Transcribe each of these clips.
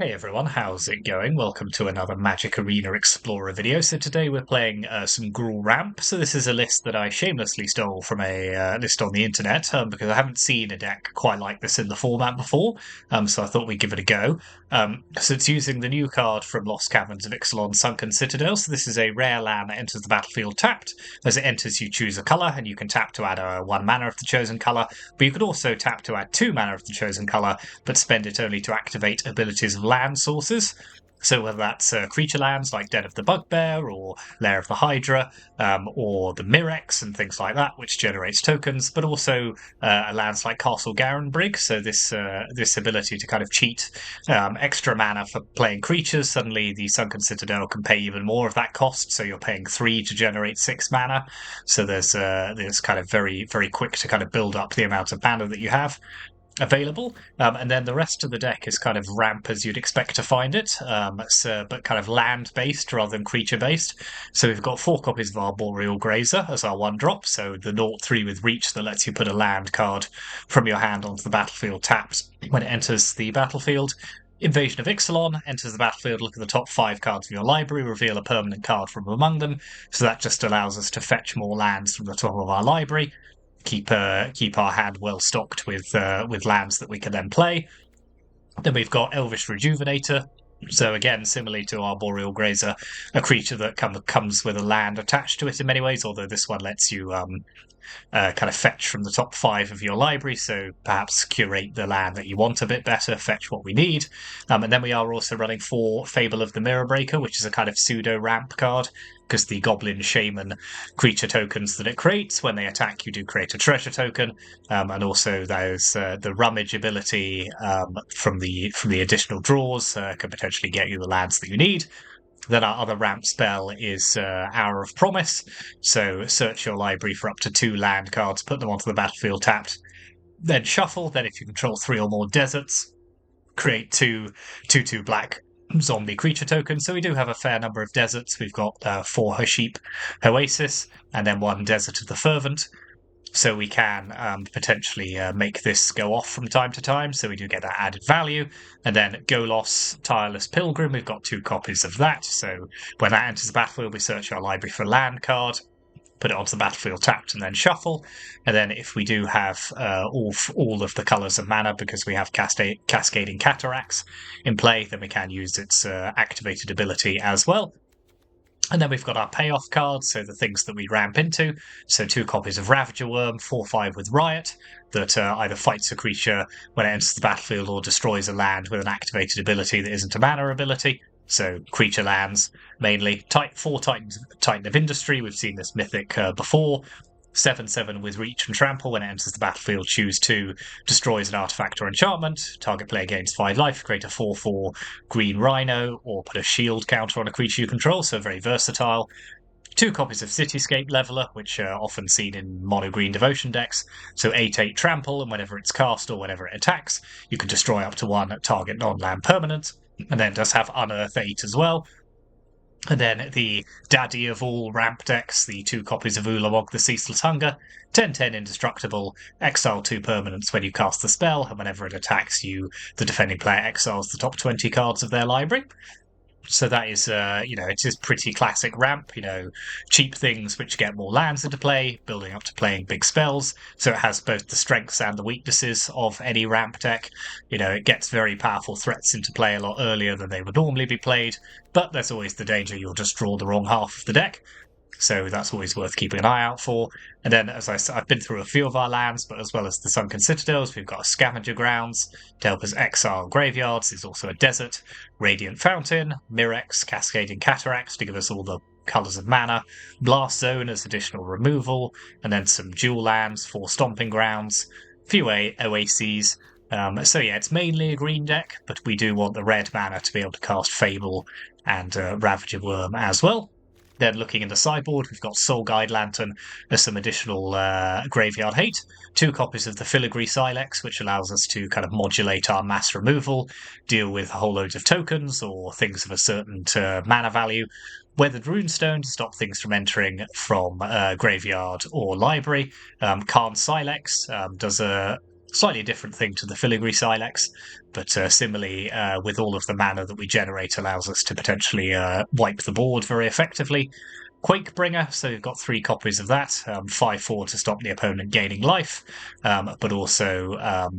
Hey everyone, how's it going? Welcome to another Magic Arena Explorer video. So today we're playing some Gruul Ramp. So this is a list that I shamelessly stole from a list on the internet because I haven't seen a deck quite like this in the format before. So I thought we'd give it a go. So it's using the new card from Lost Caverns of Ixalan, Sunken Citadel. So this is a rare land that enters the battlefield tapped. As it enters, you choose a colour, and you can tap to add 1 mana of the chosen colour. But you could also tap to add 2 mana of the chosen colour, but spend it only to activate abilities of land sources. So whether that's creature lands like Den of the Bugbear or Lair of the Hydra, or the Mirrex and things like that, which generates tokens, but also lands like Castle Garenbrig. So this ability to kind of cheat extra mana for playing creatures. Suddenly the Sunken Citadel can pay even more of that cost, so you're paying 3 to generate 6 mana. So there's kind of very, very quick to kind of build up the amount of mana that you have available, and then the rest of the deck is kind of ramp as you'd expect to find it, but kind of land-based rather than creature-based. So we've got 4 copies of Arboreal Grazer as our 1-drop, so the 0/3 with reach that lets you put a land card from your hand onto the battlefield tapped when it enters the battlefield. Invasion of Ixalan enters the battlefield, look at the top 5 cards of your library, reveal a permanent card from among them, so that just allows us to fetch more lands from the top of our library. Keep our hand well stocked with lands that we can then play. Then we've got Elvish Rejuvenator. So again, similarly to Arboreal Grazer, a creature that comes with a land attached to it in many ways, although this one lets you kind of fetch from the top 5 of your library, so perhaps curate the land that you want a bit better, fetch what we need. And then we are also running 4 Fable of the Mirror-Breaker, which is a kind of pseudo-ramp card, because the Goblin Shaman creature tokens that it creates, when they attack you do create a treasure token, and also there's the Rummage ability from the additional draws can potentially get you the lands that you need. Then our other ramp spell is Hour of Promise. So search your library for up to 2 land cards, put them onto the battlefield tapped, then shuffle. Then if you control 3 or more deserts, create 2/2 black zombie creature tokens. So we do have a fair number of deserts. We've got 4 Haship Oasis, and then 1 Desert of the Fervent. So we can potentially make this go off from time to time, so we do get that added value. And then Golos, Tireless Pilgrim, we've got 2 copies of that, so when that enters the battlefield we search our library for a land card, put it onto the battlefield tapped, and then shuffle. And then if we do have all of the colours of mana, because we have Cascading Cataracts in play, then we can use its activated ability as well. And then we've got our payoff cards, so the things that we ramp into. So 2 copies of Ravager Wurm, 4/5 with Riot, that either fights a creature when it enters the battlefield or destroys a land with an activated ability that isn't a mana ability. So creature lands, mainly. 4 Titan of Industry, we've seen this mythic before. 7/7 with Reach and Trample. When it enters the battlefield, choose 2, destroys an artifact or enchantment. Target player gains 5 life. Create a 4/4 green rhino, or put a shield counter on a creature you control, so very versatile. 2 copies of Cityscape Leveler, which are often seen in mono-green devotion decks. So 8/8 Trample, and whenever it's cast or whenever it attacks, you can destroy up to 1 target non-land permanent. And then it does have Unearth 8 as well. And then the daddy of all ramp decks, the 2 copies of Ulamog the Ceaseless Hunger, 10/10 Indestructible, exile 2 permanents when you cast the spell, and whenever it attacks you, the defending player exiles the top 20 cards of their library. So that is, it is pretty classic ramp, cheap things which get more lands into play, building up to playing big spells. So it has both the strengths and the weaknesses of any ramp deck. It gets very powerful threats into play a lot earlier than they would normally be played, but there's always the danger you'll just draw the wrong half of the deck. So that's always worth keeping an eye out for. And then, as I said, I've been through a few of our lands, but as well as the Sunken Citadels, we've got a Scavenger Grounds to help us exile graveyards. There's also a Desert, Radiant Fountain, Mirrex, Cascading Cataracts to give us all the colours of mana, Blast Zone as additional removal, and then some dual lands, 4 Stomping Grounds, a few Oases. So yeah, it's mainly a green deck, but we do want the red mana to be able to cast Fable and Ravager Wurm as well. Then looking in the sideboard, we've got Soul Guide Lantern as some additional graveyard hate. 2 copies of the Filigree Silex, which allows us to kind of modulate our mass removal, deal with a whole load of tokens or things of a certain mana value. Weathered Runestone to stop things from entering from graveyard or library. Karn Silex does a Slightly different thing to the filigree silex, but similarly, with all of the mana that we generate, allows us to potentially wipe the board very effectively. Quakebringer, so you've got 3 copies of that, 5/4 to stop the opponent gaining life, but also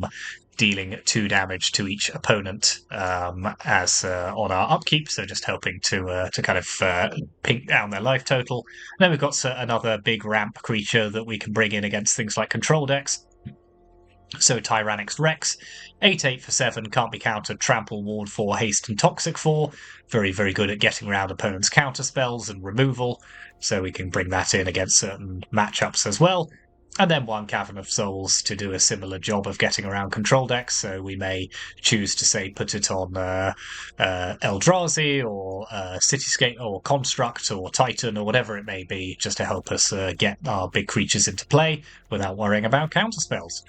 dealing 2 damage to each opponent as on our upkeep, so just helping to kind of pink down their life total. And then we've got another big ramp creature that we can bring in against things like control decks. So Tyrannix Rex, 8/8 for 7, can't be countered, trample, ward 4, haste and toxic 4. Very, very good at getting around opponents' counter spells and removal, so we can bring that in against certain matchups as well. And then 1 Cavern of Souls to do a similar job of getting around control decks, so we may choose to, say, put it on Eldrazi or Cityscape or Construct or Titan or whatever it may be, just to help us get our big creatures into play without worrying about counter spells.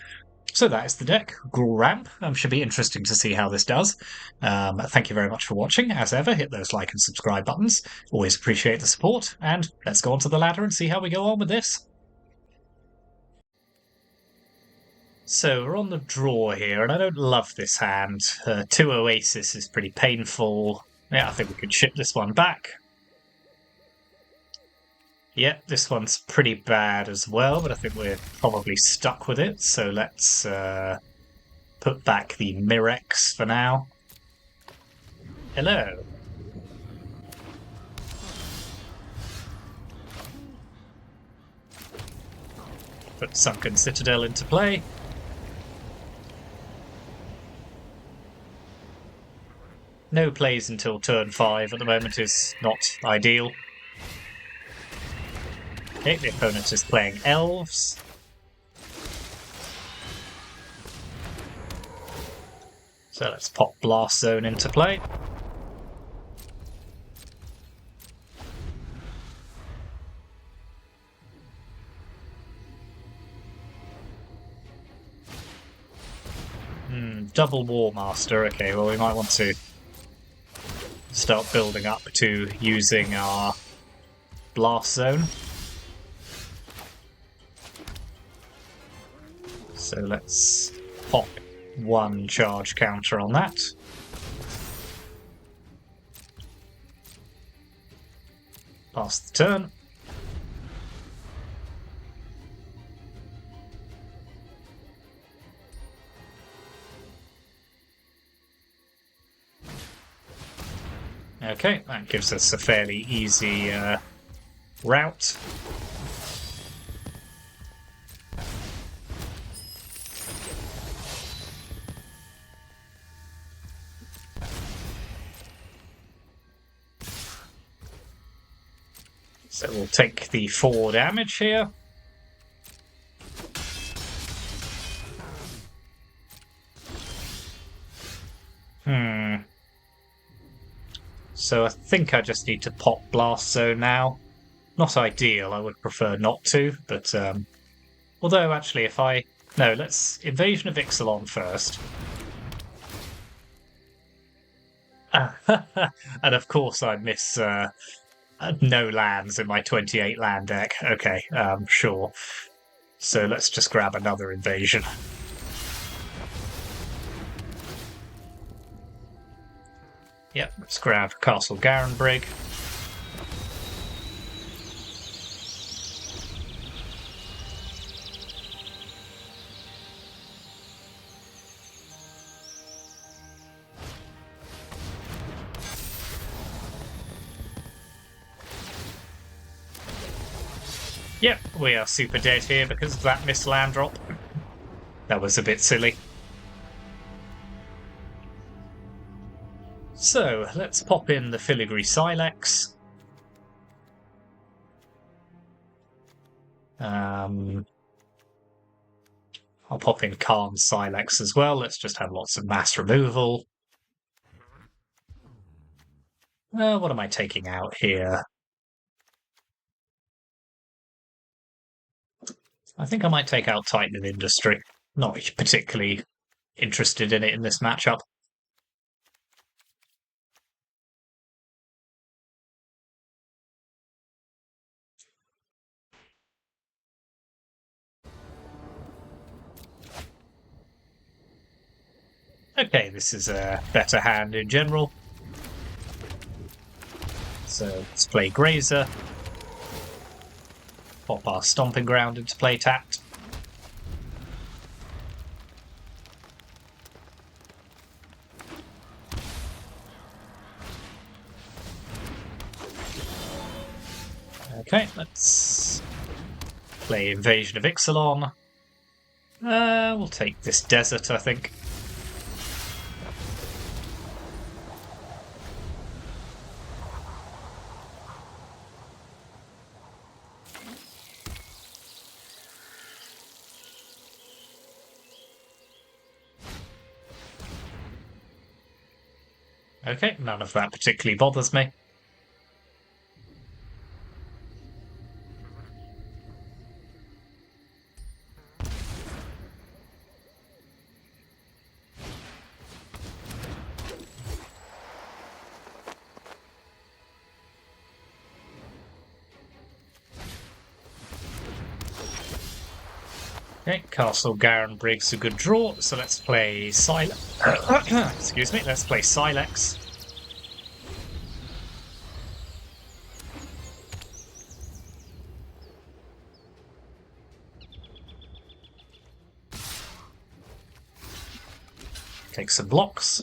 So that is the deck, Gruul Ramp. Should be interesting to see how this does. Thank you very much for watching. As ever, hit those like and subscribe buttons. Always appreciate the support. And let's go onto the ladder and see how we go on with this. So we're on the draw here, and I don't love this hand. 2 Oasis is pretty painful. Yeah, I think we could ship this one back. Yeah, this one's pretty bad as well, but I think we're probably stuck with it. So let's put back the Mirex for now. Hello. Put Sunken Citadel into play. No plays until turn 5 at the moment is not ideal. Okay, the opponent is playing Elves. So let's pop Blast Zone into play. Double War Master. Okay, well, we might want to start building up to using our Blast Zone. So let's pop 1 charge counter on that. Pass the turn. Okay, that gives us a fairly easy route. So we'll take the 4 damage here. So I think I just need to pop Blast Zone now. Not ideal, I would prefer not to, but although actually if I... No, let's Invasion of Ixalan first. And of course I miss no lands in my 28 land deck. Okay, sure. So let's just grab another invasion. Yep, let's grab Castle Garenbrig. Yep, we are super dead here because of that missed land drop. That was a bit silly. So, let's pop in the Filigree Silex. I'll pop in Karn Silex as well. Let's just have lots of mass removal. What am I taking out here? I think I might take out Titan of Industry. Not particularly interested in it in this matchup. Okay, this is a better hand in general. So let's play Grazer. Pop our Stomping Ground into play tapped. Okay, let's play Invasion of Ixalan. We'll take this desert, I think. Okay, none of that particularly bothers me. Okay, Castle Garin Brig's a good draw, so let's play Excuse me, let's play Silex. Take some blocks.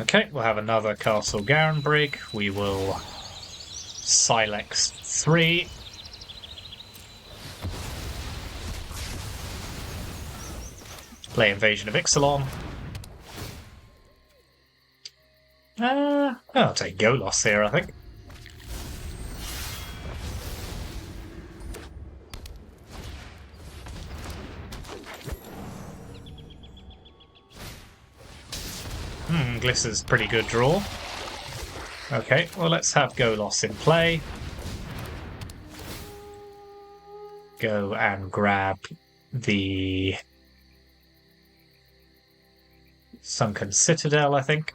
Okay, we'll have another Castle Garin Brig. We will Silex 3. Play Invasion of Ixalan. I'll take Golos here, I think. Glisser's pretty good draw. Okay, well let's have Golos in play. Go and grab the Sunken Citadel, I think.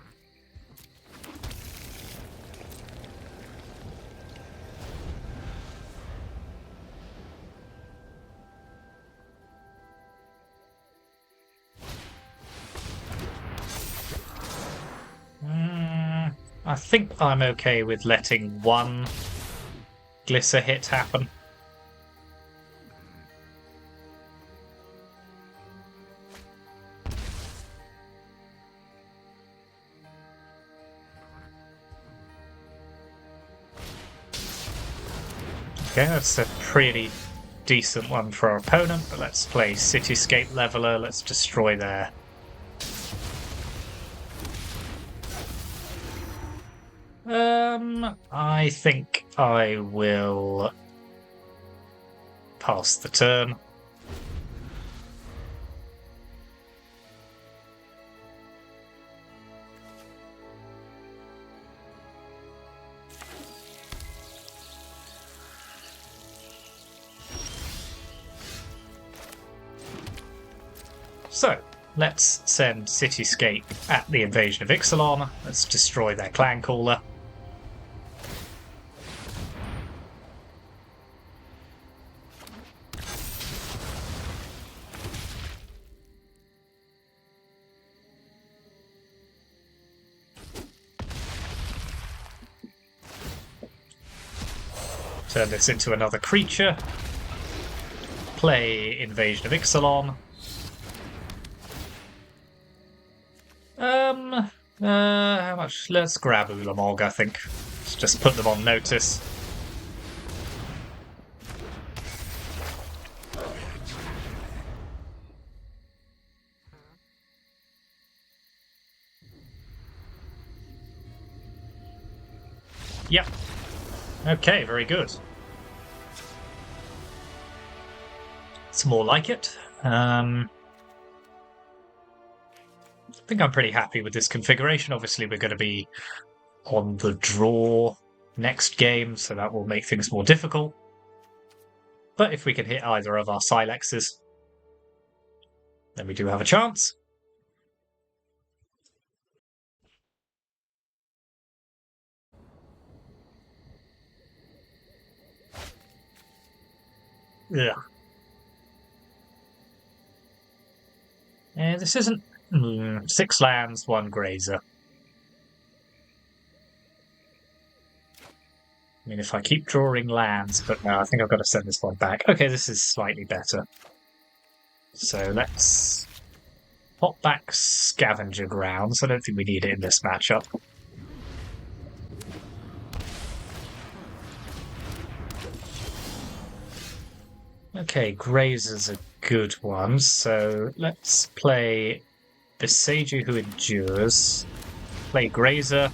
I think I'm okay with letting one Glisser hit happen. Okay, that's a pretty decent one for our opponent, but let's play Cityscape Leveler. Let's destroy their... I think I will pass the turn. So, let's send Cityscape at the Invasion of Ixalan. Let's destroy their Clan Caller. Turn this into another creature. Play Invasion of Ixalan. How much? Let's grab Ulamog, I think. Let's just put them on notice. Yep. Okay, very good. It's more like it. I think I'm pretty happy with this configuration. Obviously, we're going to be on the draw next game, so that will make things more difficult. But if we can hit either of our Silexes, then we do have a chance. Ugh. This isn't... 6 lands, 1 grazer. I mean, if I keep drawing lands, but no, I think I've got to send this one back. Okay, this is slightly better. So let's pop back Scavenger Grounds. I don't think we need it in this matchup. Okay, Grazer's a good one, so let's play Besager Who Endures, play Grazer,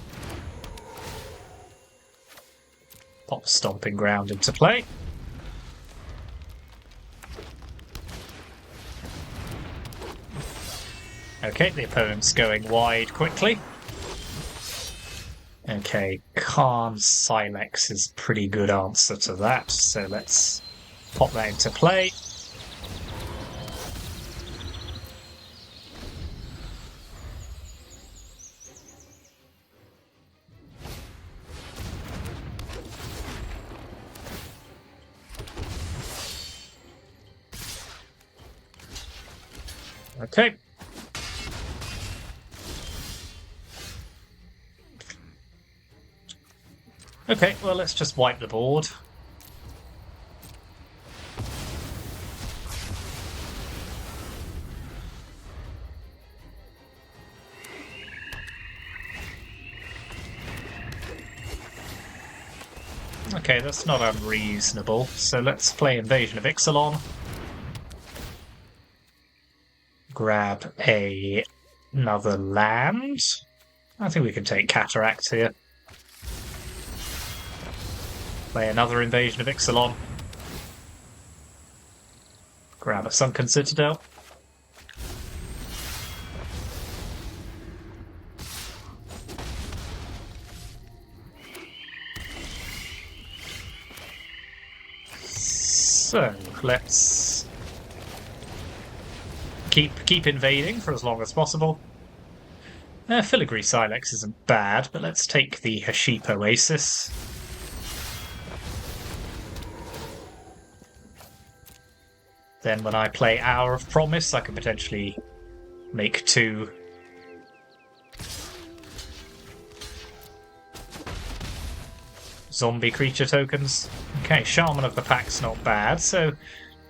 pop Stomping Ground into play. Okay, the opponent's going wide quickly. Okay, Khan Silex is a pretty good answer to that, so let's pop that into play. Okay. Okay, well, let's just wipe the board. Okay, that's not unreasonable. So let's play Invasion of Ixalan. Grab another land. I think we can take Cataract here. Play another Invasion of Ixalan. Grab a Sunken Citadel. So let's keep invading for as long as possible. Filigree Silex isn't bad, but let's take the Haship Oasis. Then when I play Hour of Promise, I can potentially make 2 zombie creature tokens. Okay, Shaman of the Pack's not bad, so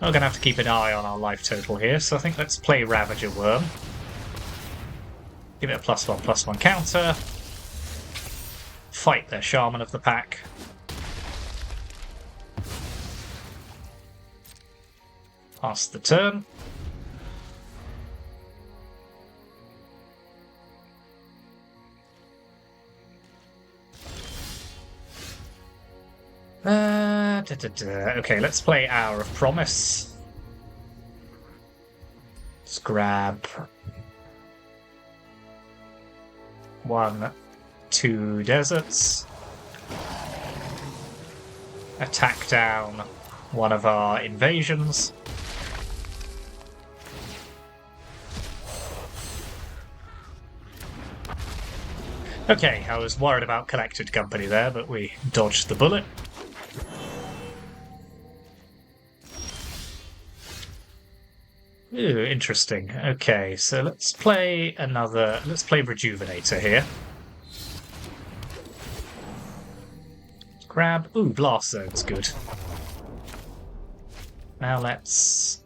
we're going to have to keep an eye on our life total here. So I think let's play Ravager Wurm. Give it a +1/+1 counter. Fight their Shaman of the Pack. Pass the turn. Okay, let's play Hour of Promise. Let's grab 1, 2 deserts. Attack down one of our invasions. Okay, I was worried about Collected Company there, but we dodged the bullet. Ooh, interesting. Okay, so let's play Rejuvenator here. Grab... Ooh, Blast Zone's good. Now let's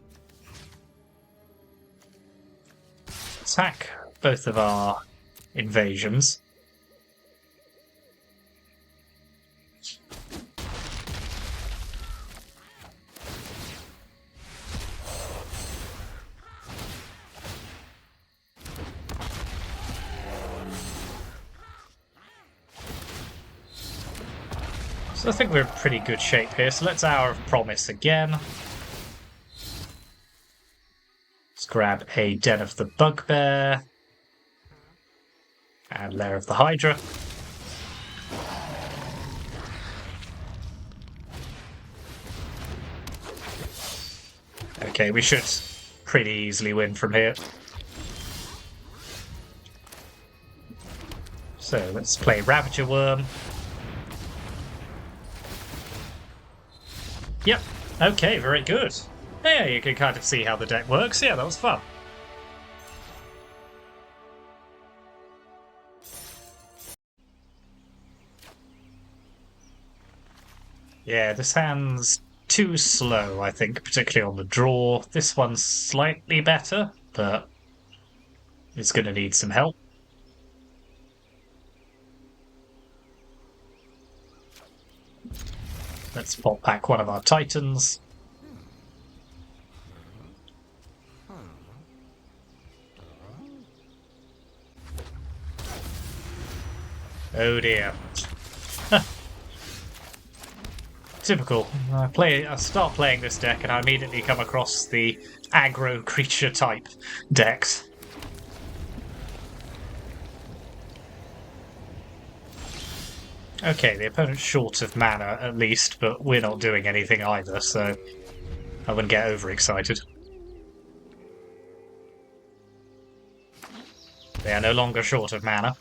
attack both of our invasions. So I think we're in pretty good shape here, so let's Hour of Promise again. Let's grab a Den of the Bugbear. And Lair of the Hydra. Okay, we should pretty easily win from here. So let's play Ravager Wurm. Yep, Okay, very good. Yeah, you can kind of see how the deck works. Yeah, that was fun. Yeah, this hand's too slow, I think, particularly on the draw. This one's slightly better, but it's going to need some help. Let's pop back one of our Titans. Oh dear. Typical. I start playing this deck and I immediately come across the aggro creature type decks. Okay, the opponent's short of mana at least, but we're not doing anything either, so I wouldn't get overexcited. They are no longer short of mana.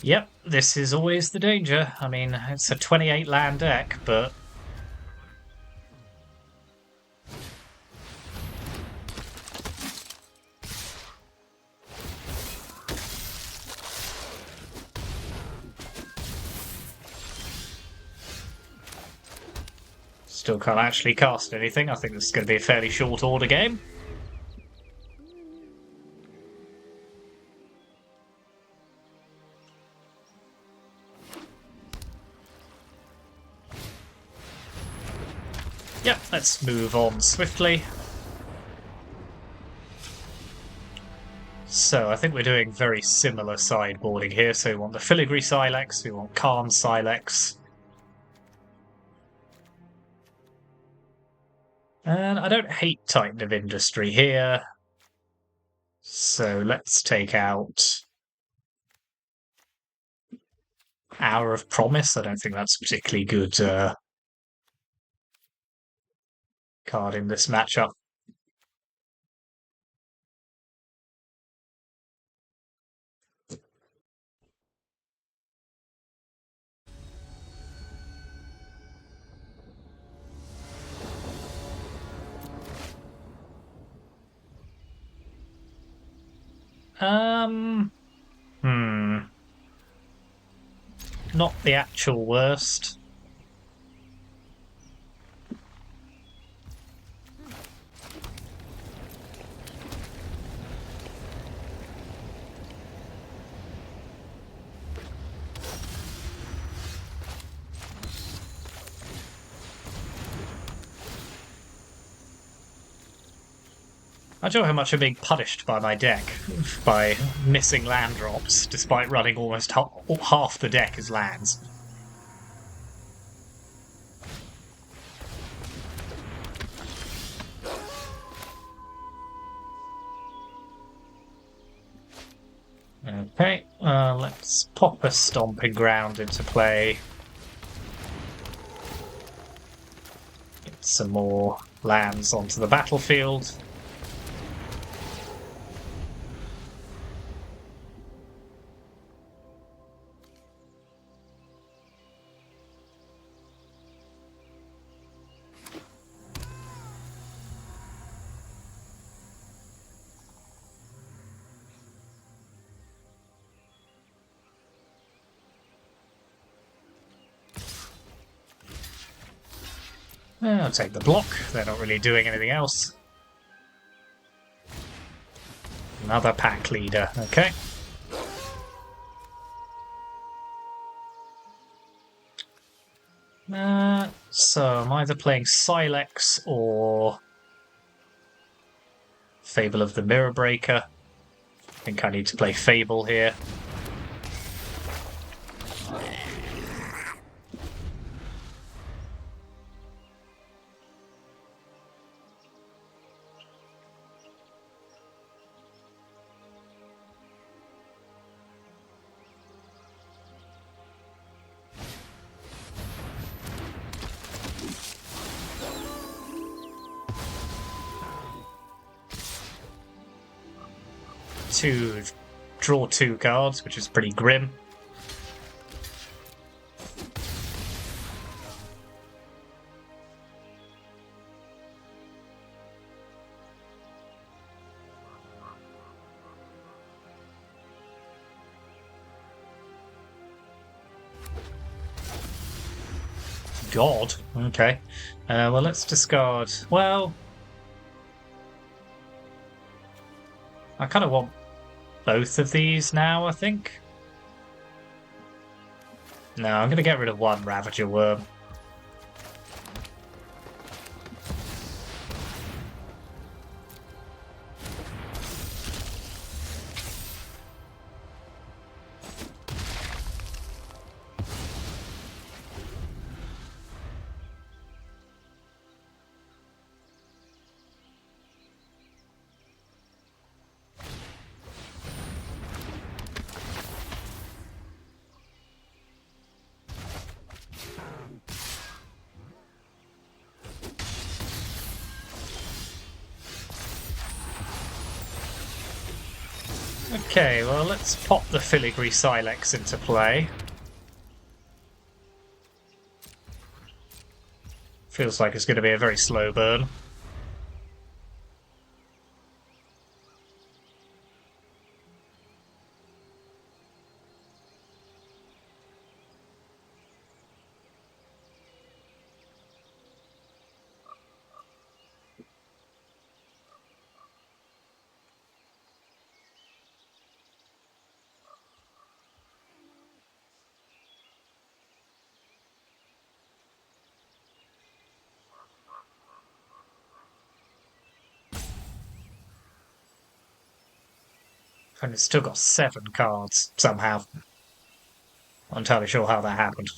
Yep, this is always the danger. I mean, it's a 28 land deck, but still can't actually cast anything. I think this is going to be a fairly short order game. Yep, let's move on swiftly. So I think we're doing very similar sideboarding here. So we want the Filigree Silex, we want Karn Silex. And I don't hate Titan of Industry here. So let's take out Hour of Promise. I don't think that's a particularly good card in this matchup. Not the actual worst. I don't know how much I'm being punished by my deck by missing land drops, despite running almost half the deck as lands. Okay, let's pop a Stomping Ground into play. Get some more lands onto the battlefield. I'll take the block. They're not really doing anything else. Another pack leader. Okay. So I'm either playing Silex or Fable of the Mirror-Breaker. I think I need to play Fable here. to draw 2 cards, which is pretty grim. God. Okay. Well, let's discard... Well... I kind of want both of these now, I think. No, I'm going to get rid of 1 Ravager Wurm. Okay, well, let's pop the Filigree Silex into play. Feels like it's going to be a very slow burn. And it's still got 7 cards, somehow. Not entirely sure how that happened.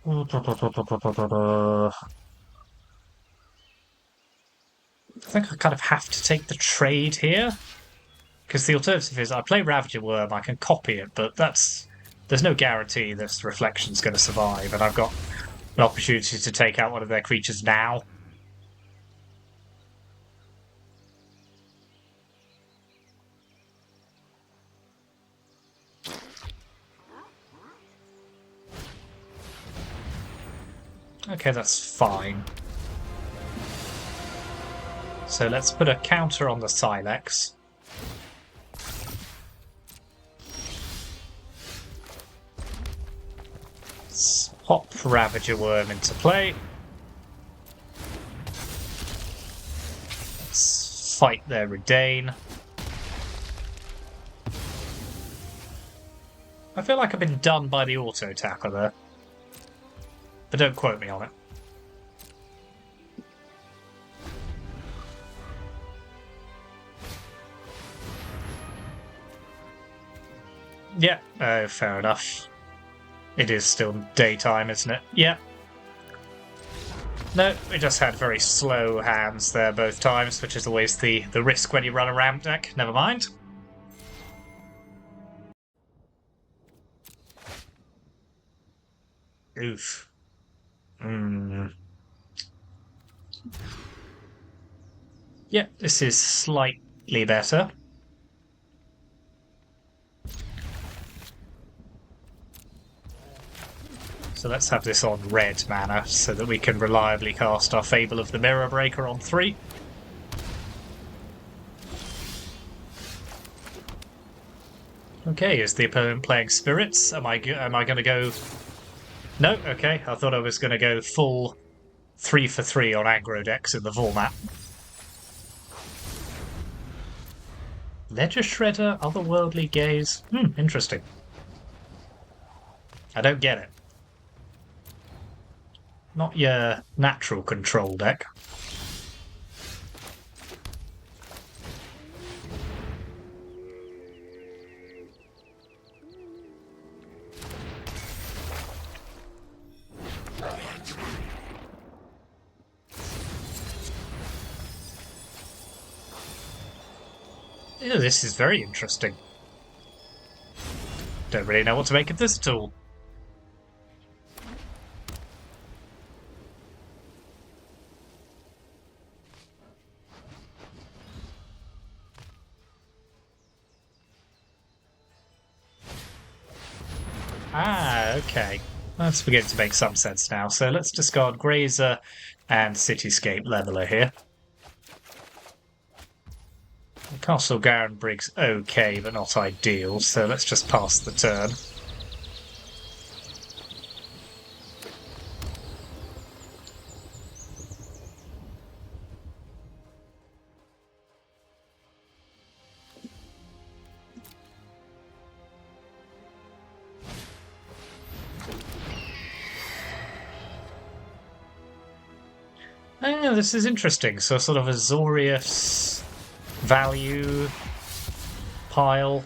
I think I kind of have to take the trade here. Because the alternative is I play Ravager Wurm, I can copy it, but there's no guarantee this Reflection's going to survive, and I've got an opportunity to take out one of their creatures now. Okay, that's fine. So let's put a counter on the Silex. Let's pop Ravager Wurm into play. Let's fight their Redain. I feel like I've been done by the auto-attacker there. But don't quote me on it. Yeah, fair enough. It is still daytime, isn't it? Yeah. No, we just had very slow hands there both times, which is always the risk when you run a ramp deck. Never mind. Oof. Yeah, this is slightly better. So let's have this on red mana so that we can reliably cast our Fable of the Mirror-Breaker on 3. Okay, is the opponent playing Spirits? Am I going to go... No, okay, I thought I was going to go full 3 for 3 on aggro decks in the format. Ledger Shredder, Otherworldly Gaze. Interesting. I don't get it. Not your natural control deck. Yeah, this is very interesting. Don't really know what to make of this at all. okay. That's beginning to make some sense now. So let's discard Grazer and Cityscape Leveler here. Castle Garenbrig's okay, but not ideal, so let's just pass the turn. Oh, this is interesting. So sort of Azorius value pile.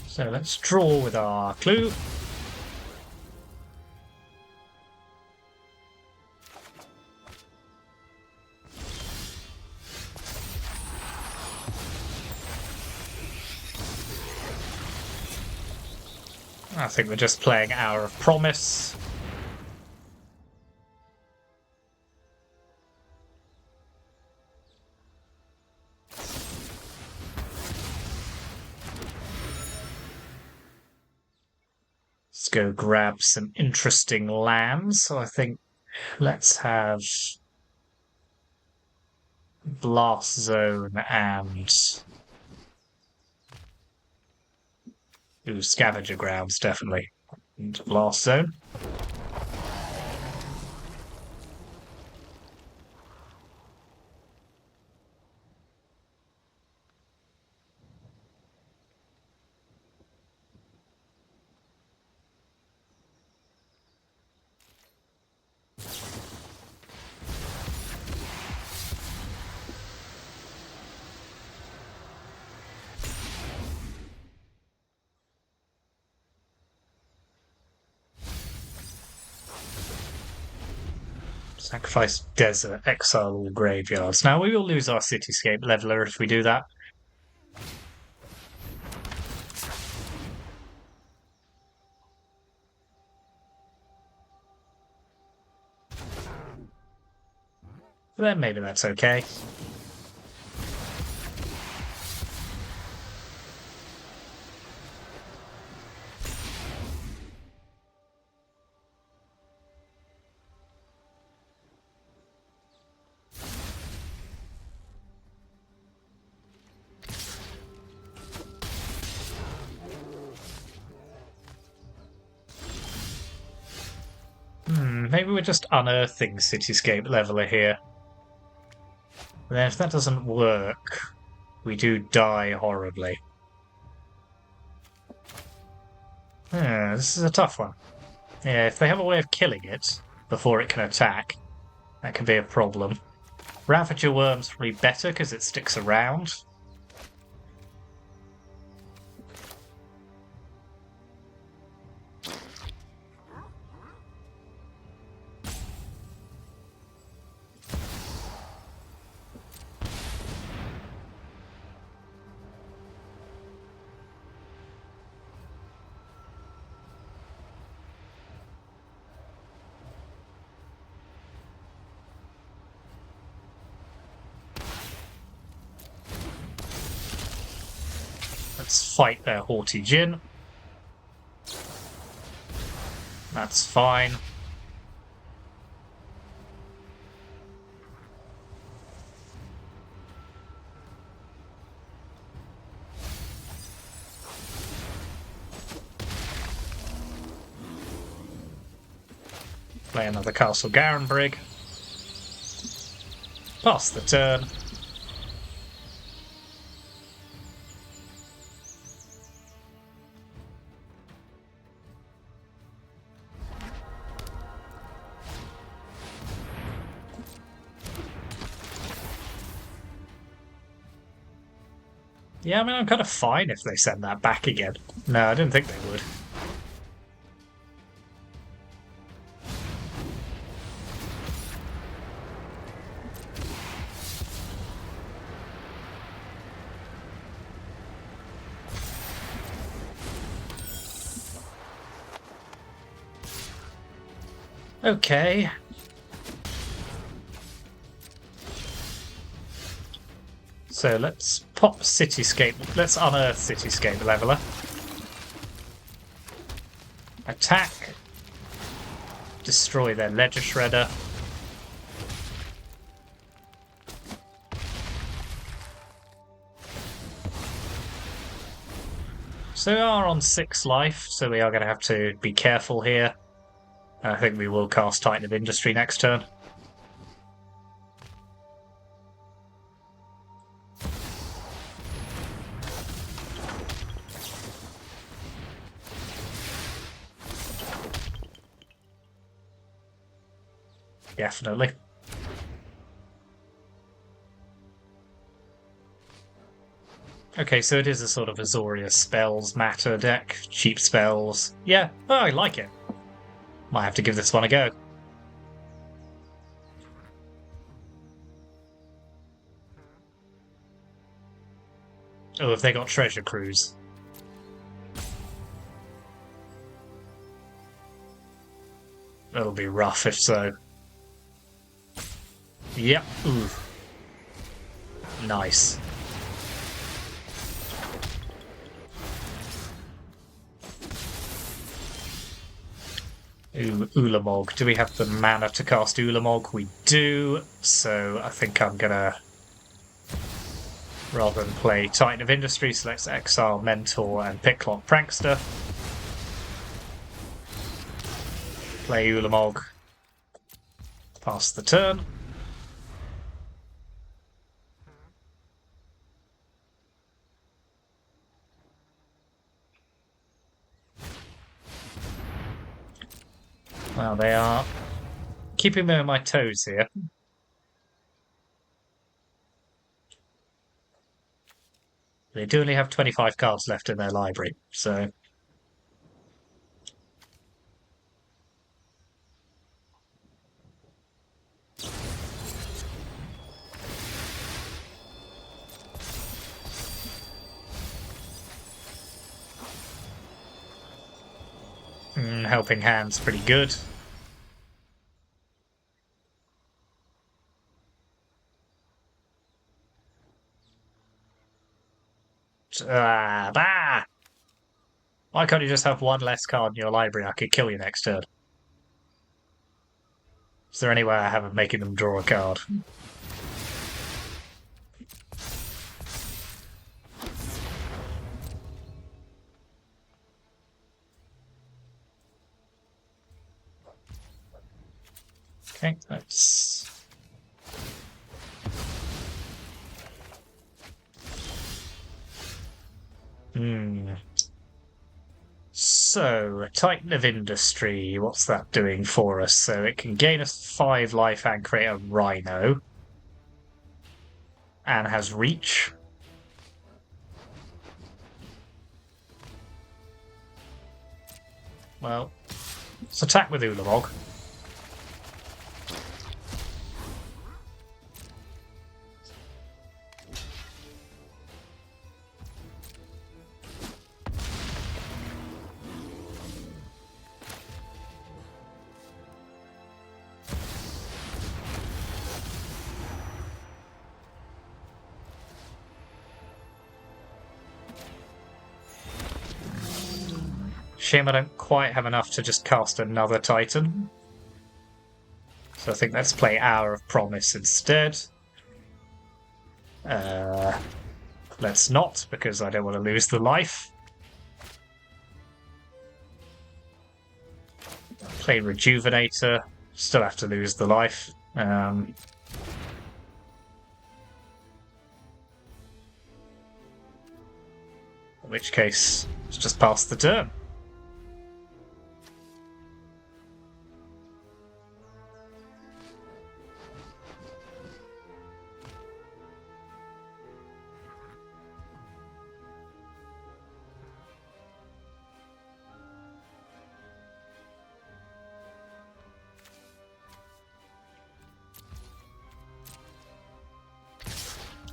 So let's draw with our clue. I think we're just playing Hour of Promise. Let's go grab some interesting lands. So I think let's have Blast Zone and Scavenger Grounds, definitely. And Blast Zone. Sacrifice Desert, exile all graveyards. Now we will lose our Cityscape Leveler if we do that. Then maybe that's okay. Maybe we're just unearthing Cityscape Leveler here. And then if that doesn't work, we do die horribly. This is a tough one. Yeah, if they have a way of killing it before it can attack, that can be a problem. Ravager Wurm's probably better because it sticks around. Let's fight their Haughty Djinn. That's fine. Play another Castle Garenbrig. Pass the turn. Yeah, I mean, I'm kind of fine if they send that back again. No, I didn't think they would. Okay. So let's pop Cityscape. Let's unearth Cityscape Leveler. Attack. Destroy their Ledger Shredder. So we are on 6 life, so we are going to have to be careful here. I think we will cast Titan of Industry next turn. Definitely. Okay, so it is a sort of Azorius spells matter deck. Cheap spells. Yeah, oh, I like it. Might have to give this one a go. Oh, have they got Treasure Cruise? That'll be rough if so. Yep. Ooh. Nice. Ooh, Ulamog. Do we have the mana to cast Ulamog? We do. So I think I'm gonna, rather than play Titan of Industry, so let's exile Mentor and Picklock Prankster. Play Ulamog. Pass the turn. Well, they are keeping me on my toes here. They do only have 25 cards left in their library, so... Helping Hand's pretty good. Bah! Why can't you just have one less card in your library? I could kill you next turn. Is there any way I have of making them draw a card? Okay, let's... So, Titan of Industry, what's that doing for us? So it can gain us 5 life and create a Rhino. And has reach. Well, let's attack with Ulamog. Shame I don't quite have enough to just cast another Titan. So I think let's play Hour of Promise instead. Let's not, because I don't want to lose the life. Play Rejuvenator. Still have to lose the life. In which case, let's just pass the turn.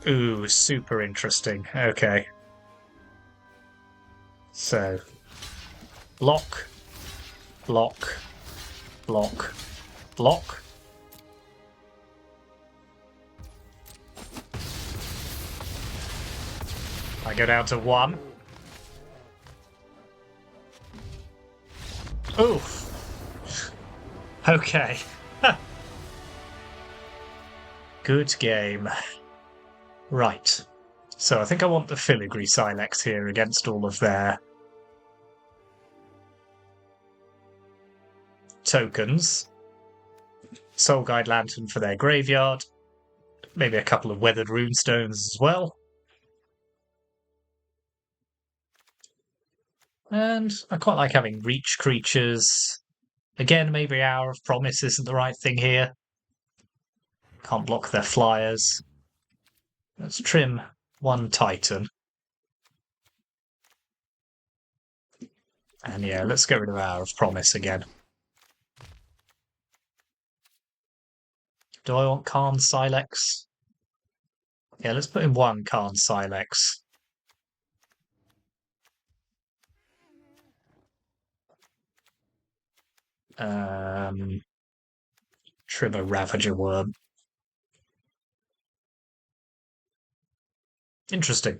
Ooh, super interesting. Okay. So, block, block, block, block. I go down to 1. Oof. Okay. Good game. Right. So I think I want the filigree silex here against all of their tokens. Soul Guide Lantern for their graveyard. Maybe a couple of weathered runestones as well. And I quite like having reach creatures. Again, maybe Hour of Promise isn't the right thing here. Can't block their flyers. Let's trim 1 Titan. And yeah, let's get rid of Hour of Promise again. Do I want Karn Silex? Yeah, let's put in 1 Karn Silex. Trim a Ravager Wurm. Interesting.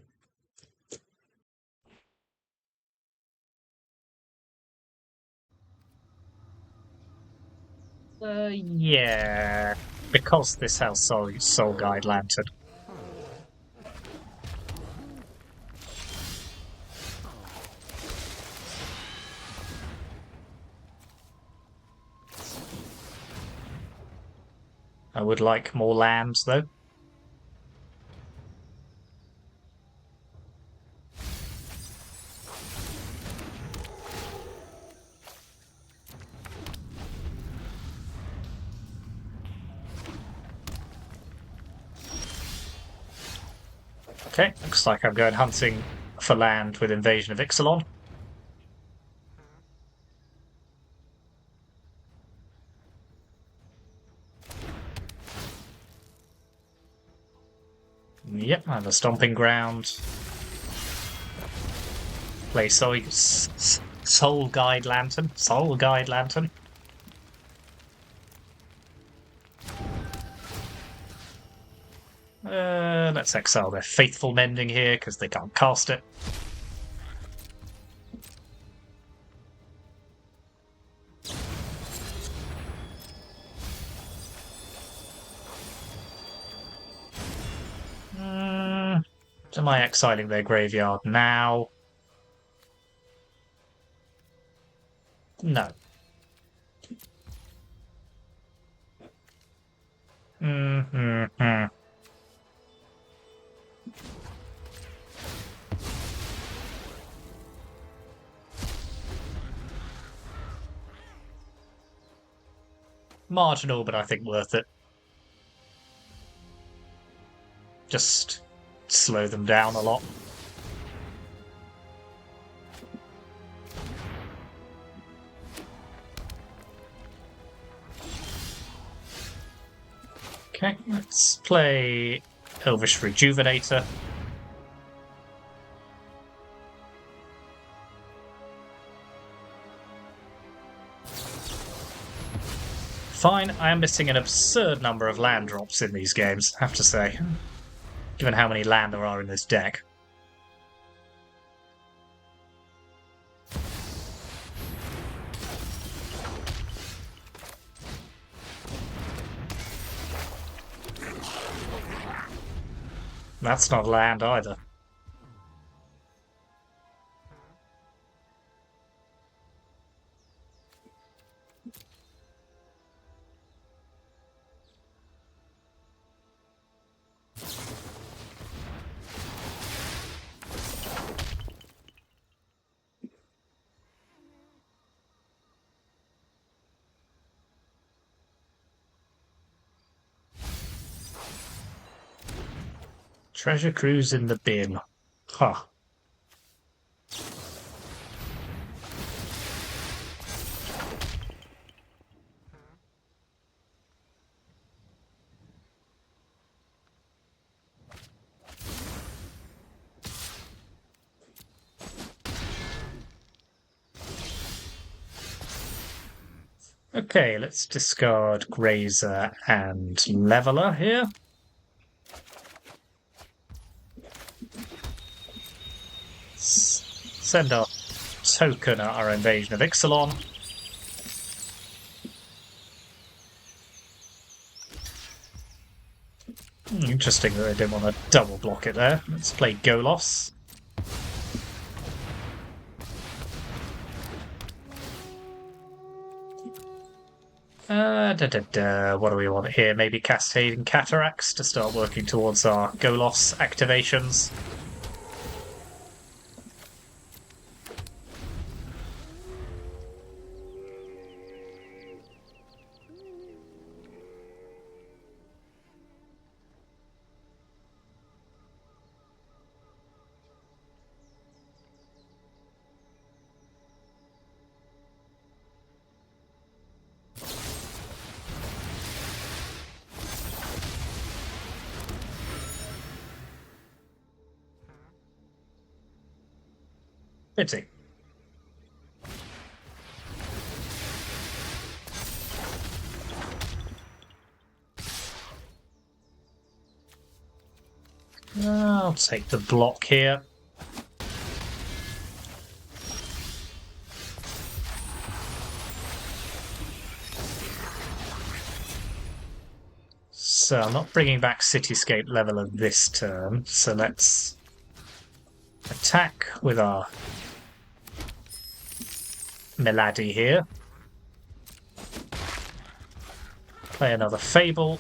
Yeah. Because this has Soul Guide Lantern. I would like more land, though. Okay, looks like I'm going hunting for land with Invasion of Ixalan. Yep, I have a stomping ground. Play Soul Guide Lantern. Soul Guide Lantern. Let's exile their Faithful Mending here because they can't cast it. Am I exiling their graveyard now? No. Marginal, but I think worth it. Just slow them down a lot. Okay, let's play Elvish Rejuvenator. Fine, I am missing an absurd number of land drops in these games, I have to say, given how many land there are in this deck. That's not land either. Treasure Cruise in the bin. Huh. Okay, let's discard Grazer and Leveler here. Send our token at our invasion of Ixalan. Interesting that they didn't want to double block it there. Let's play Golos. What do we want here? Maybe Cascading Cataracts to start working towards our Golos activations. Pity. I'll take the block here. So I'm not bringing back Cityscape Leveler this turn, so let's attack with our Melody here. Play another Fable.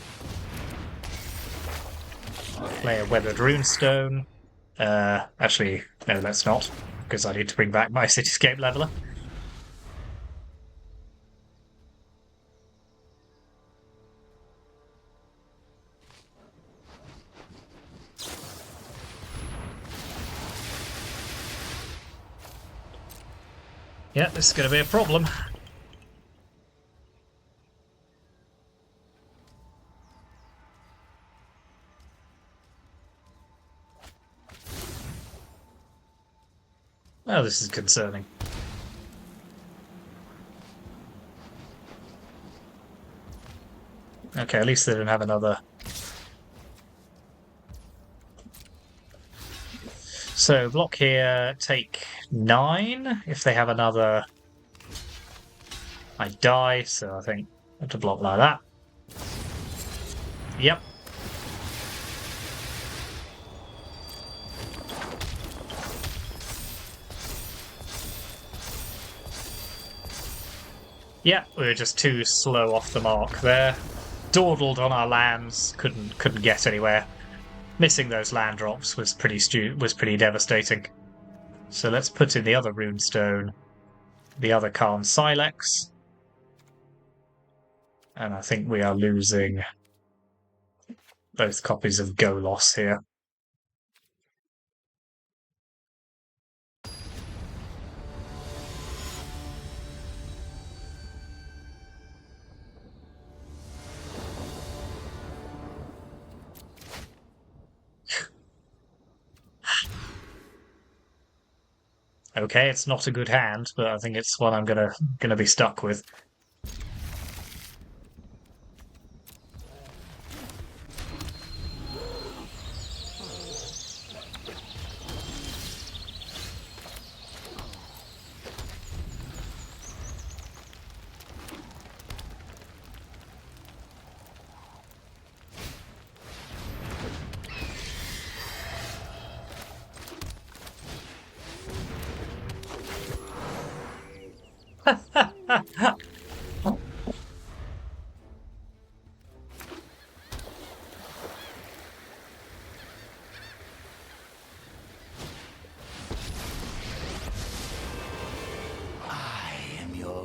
Play a Weathered Runestone. Actually, no, let's not, because I need to bring back my Cityscape Leveler. Yeah, this is going to be a problem. Oh, this is concerning. Okay, at least they didn't have another. So block here, take 9. If they have another, I die, so I think I have to block like that. Yep. Yeah, we were just too slow off the mark there. Dawdled on our lands, couldn't get anywhere. Missing those land drops was pretty devastating. So let's put in the other runestone, the other Karn Silex. And I think we are losing both copies of Golos here. Okay, it's not a good hand, but I think it's one I'm gonna be stuck with.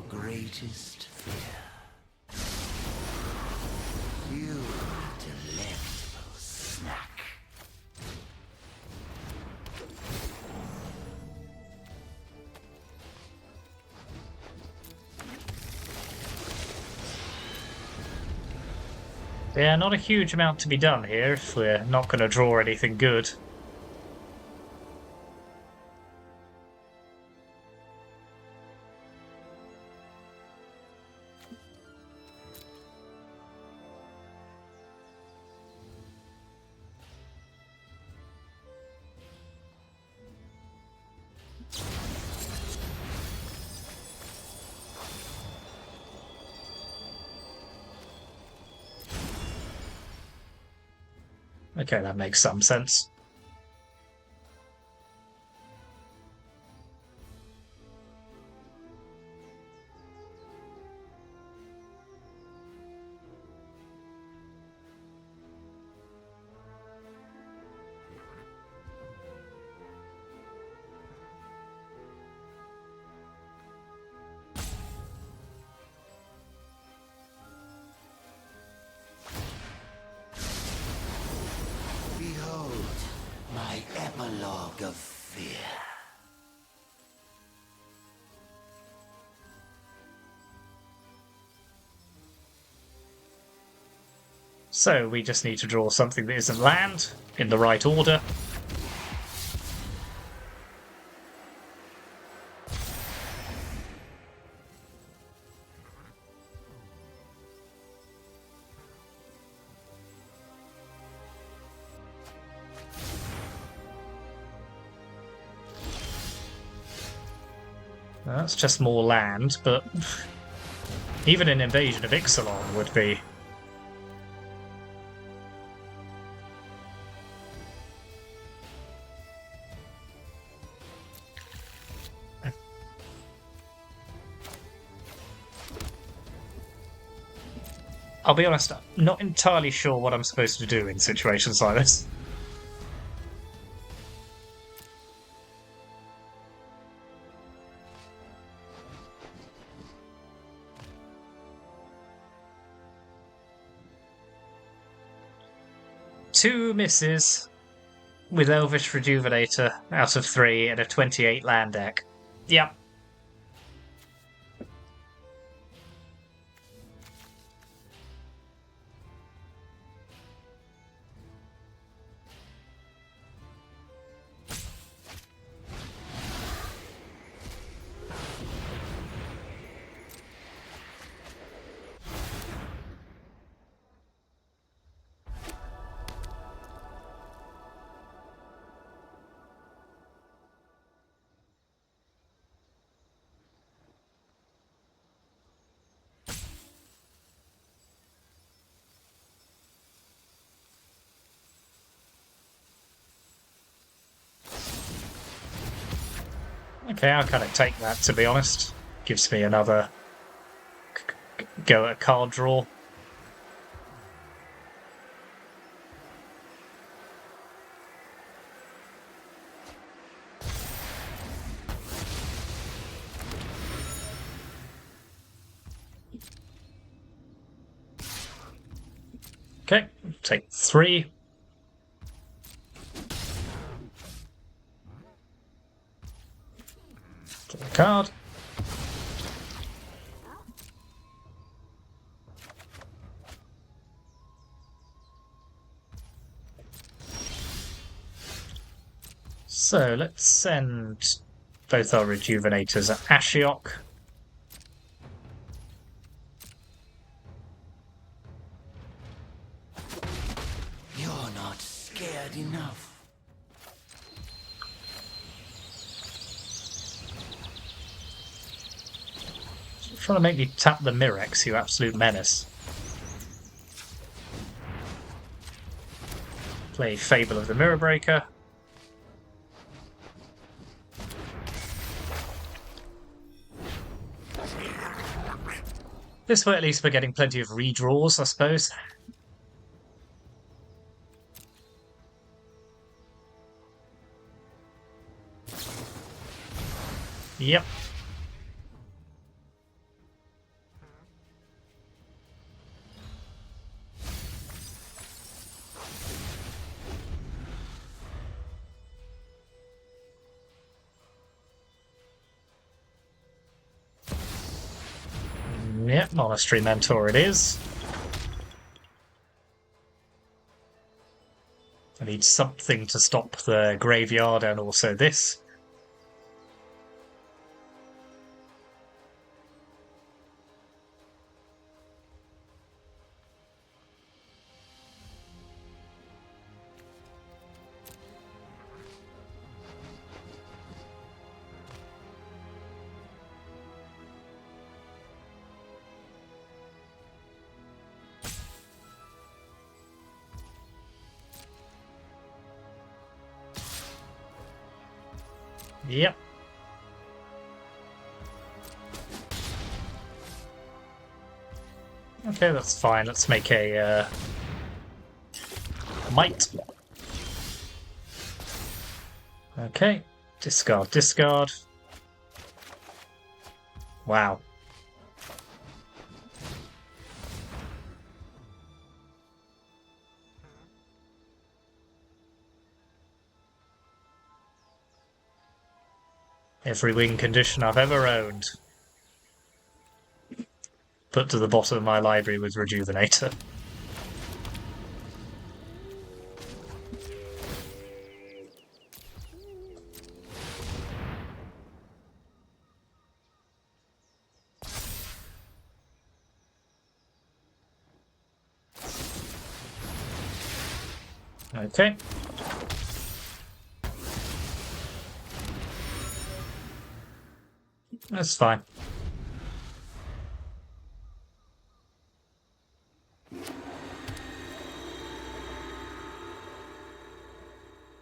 Greatest fear. You delectable snack. Yeah, not a huge amount to be done here if we're not going to draw anything good. Okay, that makes some sense. Behold, my epilogue of fear. So we just need to draw something that isn't land in the right order. That's just more land, but even an invasion of Ixalan would be... I'll be honest, I'm not entirely sure what I'm supposed to do in situations like this. Two misses with Elvish Rejuvenator out of 3 and a 28 land deck. Yep. Okay, I'll kind of take that, to be honest. Gives me another go at card draw. Okay, take 3. Draw a card. So let's send both our Rejuvenators at Ashiok. You're not scared enough. Trying to make me tap the Mirex, you absolute menace. Play Fable of the Mirror-Breaker. This way at least we're getting plenty of redraws, I suppose. Yep. Yep, Monastery Mentor it is. I need something to stop the graveyard and also this. Yep. Okay, that's fine. Let's make a might. Okay. Discard, discard. Wow. Every win condition I've ever owned. Put to the bottom of my library with Rejuvenator. Okay. That's fine.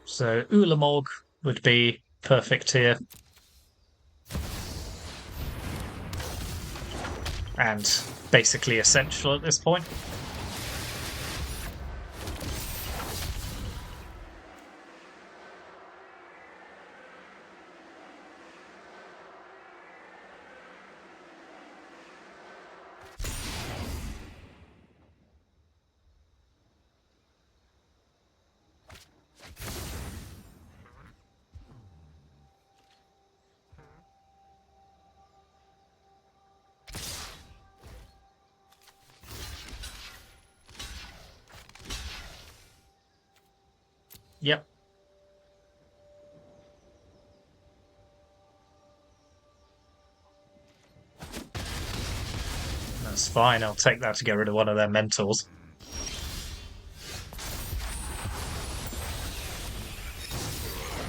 So Ulamog would be perfect here. And basically essential at this point. Yep. That's fine. I'll take that to get rid of one of their mentors.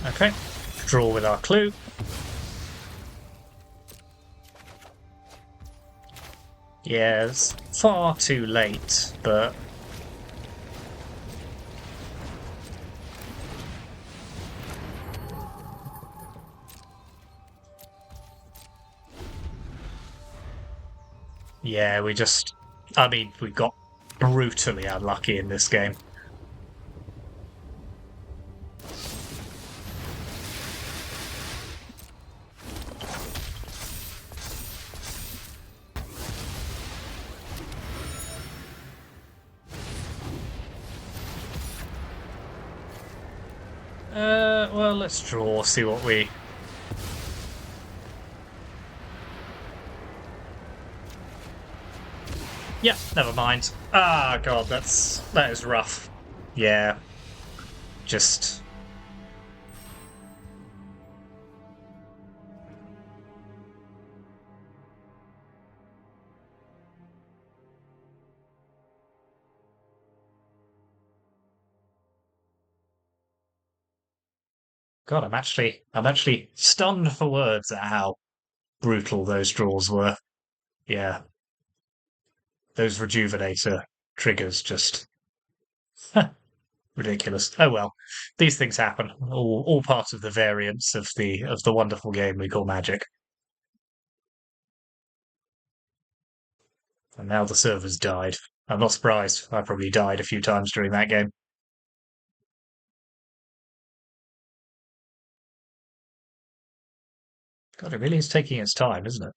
Okay. Draw with our clue. Yeah, it's far too late, but yeah, I mean, we got brutally unlucky in this game. Well, let's draw, see what we... Yeah, never mind. Ah, God, that is rough. Yeah, just... God, I'm actually stunned for words at how brutal those draws were. Yeah, those Rejuvenator triggers just ridiculous. Oh well, these things happen. All part of the variance of the wonderful game we call Magic. And now the server's died. I'm not surprised. I probably died a few times during that game. God, it really is taking its time, isn't it?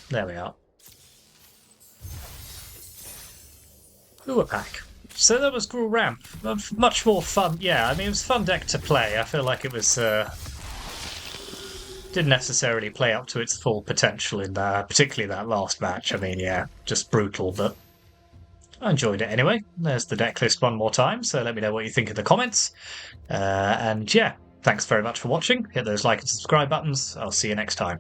There we are. Ooh, a pack. So that was Gruul Ramp. Much more fun. Yeah, I mean, it was a fun deck to play. I feel like it was didn't necessarily play up to its full potential in particularly that last match. I mean, yeah, just brutal, but I enjoyed it anyway. There's the deck list one more time, so let me know what you think in the comments. And yeah, thanks very much for watching. Hit those like and subscribe buttons. I'll see you next time.